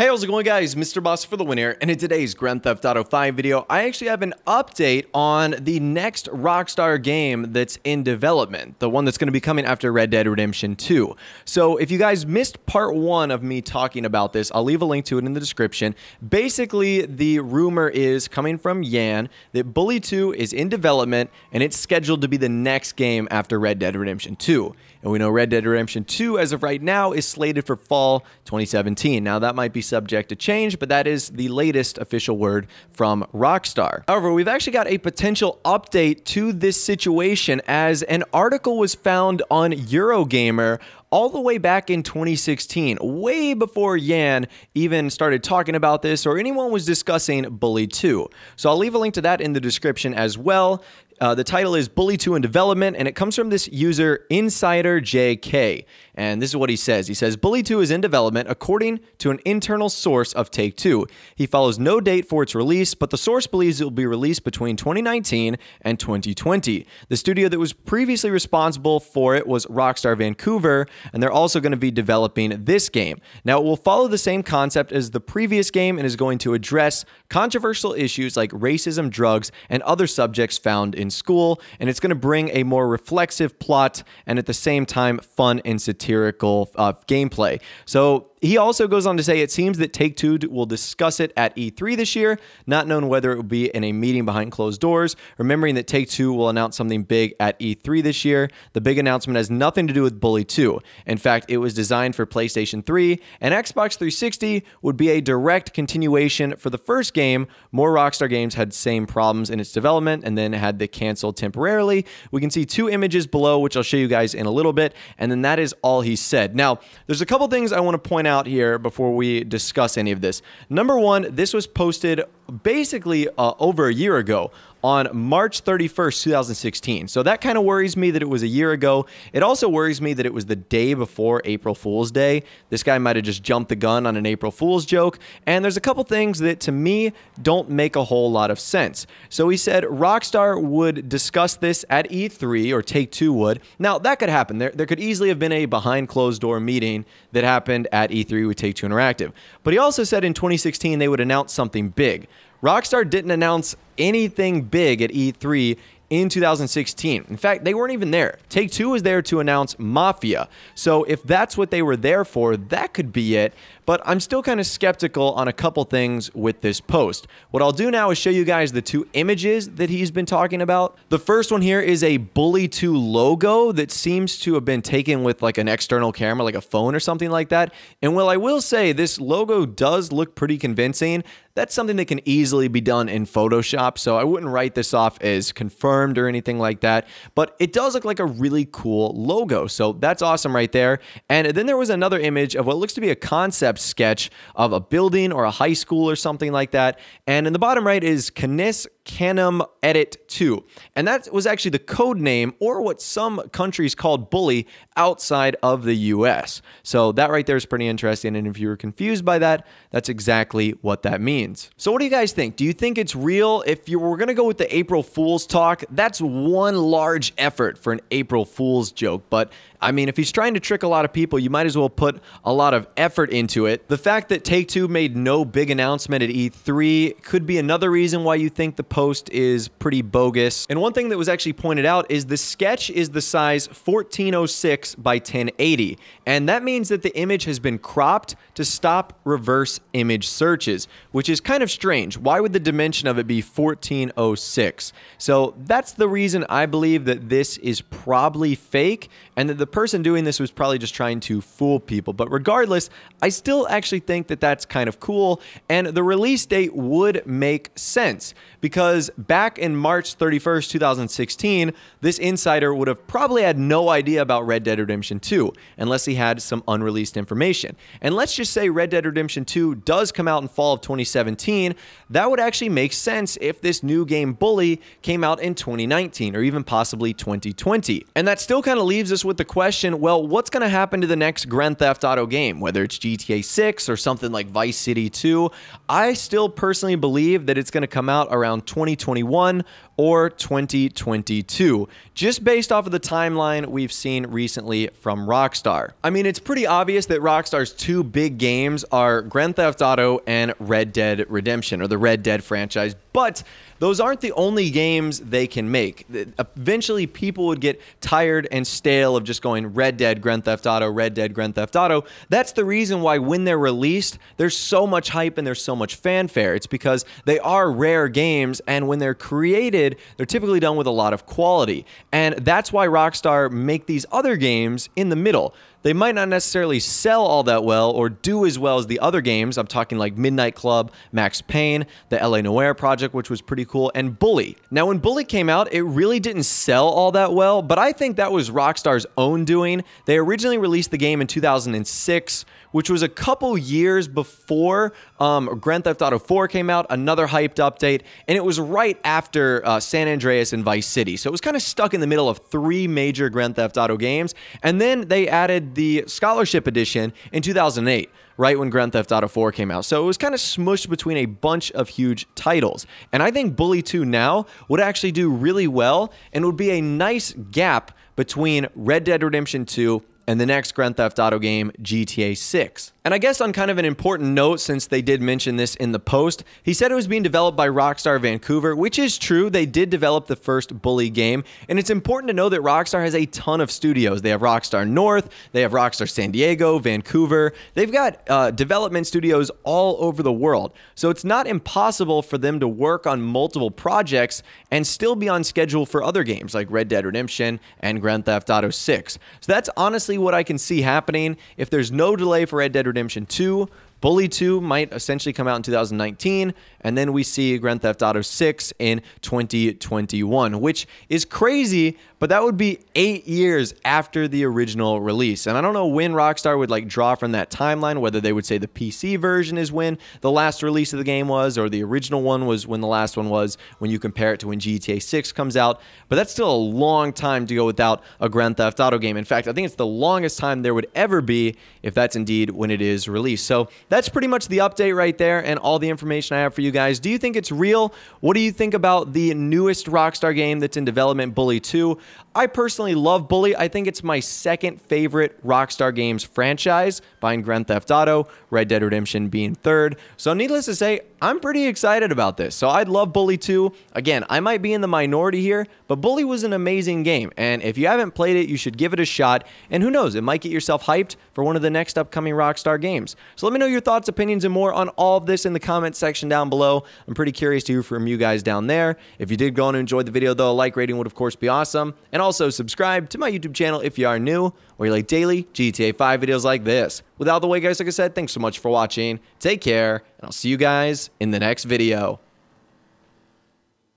Hey, how's it going, guys? Mr. Boss for the win here, and in today's Grand Theft Auto 5 video, I actually have an update on the next Rockstar game that's in development, the one that's going to be coming after Red Dead Redemption 2. So if you guys missed part 1 of me talking about this, I'll leave a link to it in the description. Basically, the rumor is coming from Yan that Bully 2 is in development, and it's scheduled to be the next game after Red Dead Redemption 2. And we know Red Dead Redemption 2, as of right now, is slated for fall 2017. Now, that might be subject to change, but that is the latest official word from Rockstar. However, we've actually got a potential update to this situation, as an article was found on Eurogamer all the way back in 2016, way before Yan even started talking about this or anyone was discussing Bully 2. So I'll leave a link to that in the description as well. The title is Bully 2 in Development, and it comes from this user, Insider JK. And this is what he says. He says, Bully 2 is in development according to an internal source of Take-Two. He follows no date for its release, but the source believes it will be released between 2019 and 2020. The studio that was previously responsible for it was Rockstar Vancouver, and they're also going to be developing this game. Now, it will follow the same concept as the previous game and is going to address controversial issues like racism, drugs, and other subjects found in school, and it's going to bring a more reflexive plot and at the same time fun and satirical gameplay. So he also goes on to say it seems that Take-Two will discuss it at E3 this year, not known whether it will be in a meeting behind closed doors, remembering that Take-Two will announce something big at E3 this year. The big announcement has nothing to do with Bully 2. In fact, it was designed for PlayStation 3, and Xbox 360 would be a direct continuation for the first game. More Rockstar games had same problems in its development and then had to cancel temporarily. We can see 2 images below, which I'll show you guys in a little bit, and then that is all he said. Now, there's a couple things I want to point out here before we discuss any of this. Number one, this was posted basically over a year ago on March 31st, 2016. So that kind of worries me that it was a year ago. It also worries me that it was the day before April Fool's Day. This guy might have just jumped the gun on an April Fool's joke. And there's a couple things that to me don't make a whole lot of sense. So he said Rockstar would discuss this at E3, or Take-Two would. Now, that could happen. There could easily have been a behind closed door meeting that happened at E3 with Take-Two Interactive. But he also said in 2016 they would announce something big. Rockstar didn't announce anything big at E3 in 2016. In fact, they weren't even there. Take-Two was there to announce Mafia. So if that's what they were there for, that could be it. But I'm still kind of skeptical on a couple things with this post. What I'll do now is show you guys the 2 images that he's been talking about. The first one here is a Bully 2 logo that seems to have been taken with like an external camera, like a phone or something like that. And while I will say this logo does look pretty convincing, that's something that can easily be done in Photoshop, so I wouldn't write this off as confirmed or anything like that, but it does look like a really cool logo, so that's awesome right there. And then there was another image of what looks to be a concept sketch of a building or a high school or something like that, and in the bottom right is Canis Canum Edit 2, and that was actually the code name, or what some countries called Bully outside of the US. So that right there is pretty interesting, and if you were confused by that, that's exactly what that means. So what do you guys think? Do you think it's real? If you were gonna go with the April Fool's talk, that's one large effort for an April Fool's joke, but I mean, if he's trying to trick a lot of people, you might as well put a lot of effort into it. The fact that Take-Two made no big announcement at E3 could be another reason why you think the post is pretty bogus. And one thing that was actually pointed out is the sketch is the size 1406 by 1080. And that means that the image has been cropped to stop reverse image searches, which is kind of strange. Why would the dimension of it be 1406? So that's the reason I believe that this is probably fake, and that the person doing this was probably just trying to fool people. But regardless, I still actually think that that's kind of cool, and the release date would make sense, because back in March 31st, 2016, this insider would have probably had no idea about Red Dead Redemption 2, unless he had some unreleased information. And let's just say Red Dead Redemption 2 does come out in fall of 2017, that would actually make sense if this new game Bully came out in 2019, or even possibly 2020. And that still kind of leaves us with the question, well, what's going to happen to the next Grand Theft Auto game, whether it's GTA 6 or something like Vice City 2? I still personally believe that it's going to come out around 2021 or 2022, just based off of the timeline we've seen recently from Rockstar. I mean, it's pretty obvious that Rockstar's two big games are Grand Theft Auto and Red Dead Redemption, or the Red Dead franchise, but those aren't the only games they can make. Eventually, people would get tired and stale of just going Red Dead, Grand Theft Auto, Red Dead, Grand Theft Auto. That's the reason why when they're released, there's so much hype and there's so much fanfare. It's because they are rare games, and when they're created, they're typically done with a lot of quality. And that's why Rockstar make these other games in the middle. They might not necessarily sell all that well or do as well as the other games. I'm talking like Midnight Club, Max Payne, the LA Noire project, which was pretty cool, and Bully. Now, when Bully came out, it really didn't sell all that well, but I think that was Rockstar's own doing. They originally released the game in 2006, which was a couple years before Grand Theft Auto 4 came out, another hyped update, and it was right after San Andreas and Vice City. So it was kind of stuck in the middle of three major Grand Theft Auto games, and then they added the Scholarship Edition in 2008, right when Grand Theft Auto 4 came out. So it was kind of smushed between a bunch of huge titles. And I think Bully 2 now would actually do really well and would be a nice gap between Red Dead Redemption 2 and the next Grand Theft Auto game, GTA 6. And I guess on kind of an important note, since they did mention this in the post, he said it was being developed by Rockstar Vancouver, which is true. They did develop the first Bully game, and it's important to know that Rockstar has a ton of studios. They have Rockstar North, they have Rockstar San Diego, Vancouver. They've got development studios all over the world. So it's not impossible for them to work on multiple projects and still be on schedule for other games like Red Dead Redemption and Grand Theft Auto 6. So that's honestly what I can see happening. If there's no delay for Red Dead Redemption 2, Bully 2 might essentially come out in 2019, and then we see Grand Theft Auto 6 in 2021, which is crazy, but that would be 8 years after the original release. And I don't know when Rockstar would like draw from that timeline, whether they would say the PC version is when the last release of the game was, or the original one was when the last one was, when you compare it to when GTA 6 comes out. But that's still a long time to go without a Grand Theft Auto game. In fact, I think it's the longest time there would ever be if that's indeed when it is released. So that's pretty much the update right there and all the information I have for you guys. Do you think it's real? What do you think about the newest Rockstar game that's in development, Bully 2? I personally love Bully. I think it's my second favorite Rockstar Games franchise, behind Grand Theft Auto, Red Dead Redemption being third. So needless to say, I'm pretty excited about this. So I'd love Bully 2. Again, I might be in the minority here, but Bully was an amazing game. And if you haven't played it, you should give it a shot. And who knows, it might get yourself hyped for one of the next upcoming Rockstar games. So let me know your thoughts, opinions, and more on all of this in the comment section down below. I'm pretty curious to hear from you guys down there. If you did go on and enjoy the video, though, a like rating would of course be awesome. And also subscribe to my YouTube channel if you are new, where you like daily GTA 5 videos like this. Without the way, guys, like I said, thanks so much for watching. Take care, and I'll see you guys in the next video.